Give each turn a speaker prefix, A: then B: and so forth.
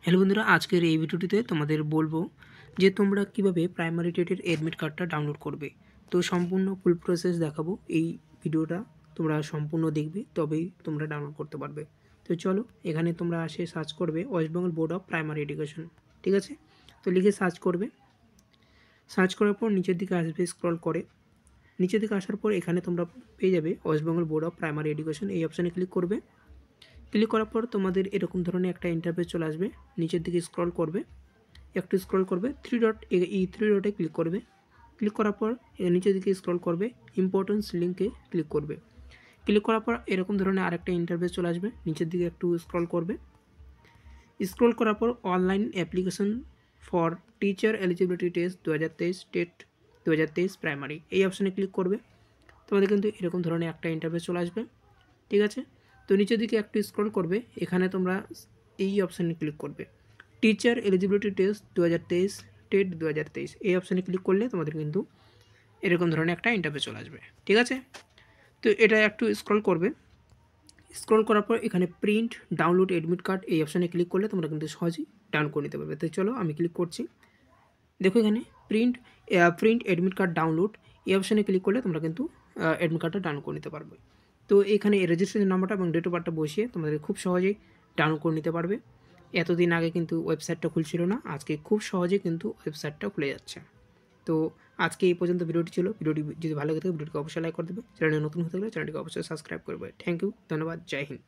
A: Hello বন্ধুরা, আজকের এই ভিডিওটিতে তোমাদের বলবো যে তোমরা কিভাবে প্রাইমারি টেটের অ্যাডমিট কার্ডটা ডাউনলোড করবে। তো সম্পূর্ণ ফুল প্রসেস দেখাবো। এই ভিডিওটা তোমরা সম্পূর্ণ দেখবে, তবেই তোমরা ডাউনলোড করতে পারবে। তো চলো, এখানে তোমরা আসে সার্চ করবে West Bengal board of primary education, ঠিক আছে। তো লিখে সার্চ করবে। সার্চ করার পর নিচের দিকে আসবে, স্ক্রল করে নিচের দিকে আসার পর এখানে তোমরা পেয়ে যাবে West Bengal board of primary education. এই অপশানে ক্লিক করবে। ক্লিক করার পর তোমাদের এরকম ধরনের একটা ইন্টারফেস চলে আসবে। নিচের দিকে স্ক্রল করবে, একটু স্ক্রল করবে, থ্রি ডটে ক্লিক করবে। ক্লিক করার পর নিচের দিকে স্ক্রল করবে, ইম্পর্টেন্স লিঙ্কে ক্লিক করবে। ক্লিক করার পর এরকম ধরনের আরেকটা ইন্টারফেস চলে আসবে। নিচের দিকে একটু স্ক্রল করবে। স্ক্রল করার পর online application for teacher eligibility test 2023 TET 2023 primary, এই অপশানে ক্লিক করবে। তোমাদের কিন্তু এরকম ধরনের একটা ইন্টারফেস চলে আসবে, ঠিক আছে। তো নিচের দিকে একটু স্ক্রল করবে, এখানে তোমরা এই অপশানে ক্লিক করবে, টিচার এলিজিবিলিটি টেস্ট 2023 টেট 2023, এই অপশানে ক্লিক করলে তোমাদের কিন্তু এরকম ধরনের একটা ইন্টারফেস চলে আসবে, ঠিক আছে। তো এটা একটু স্ক্রল করবে। স্ক্রল করার পর এখানে প্রিন্ট ডাউনলোড অ্যাডমিট কার্ড, এই অপশানে ক্লিক করলে তোমরা কিন্তু সহজেই ডাউনলোড করে নিতে পারবে। তো চলো, আমি ক্লিক করছি। দেখো এখানে প্রিন্ট অ্যাডমিট কার্ড ডাউনলোড, এই অপশানে ক্লিক করলে তোমরা কিন্তু অ্যাডমিট কার্ডটা ডাউনলোড করে নিতে পারবে। তো এখানে রেজিস্ট্রেশন নাম্বারটা এবং ডেট অফ বার্থটা বসিয়ে তোমাদের খুব সহজেই ডাউনলোড করে নিতে পারবে। এতদিন আগে কিন্তু ওয়েবসাইটটা খুলছিল না, আজকে খুব সহজে কিন্তু ওয়েবসাইটটা খুলে যাচ্ছে। তো আজকে এই পর্যন্ত ভিডিওটি ছিল। ভিডিওটি যদি ভালো লাগে থাকে ভিডিওটিকে অবশ্যই লাইক করে দেবে। চ্যানেলে নতুন হতে গেলে চ্যানেলটিকে অবশ্যই সাবস্ক্রাইব করবে। থ্যাংক ইউ, ধন্যবাদ, জয় হিন্দ।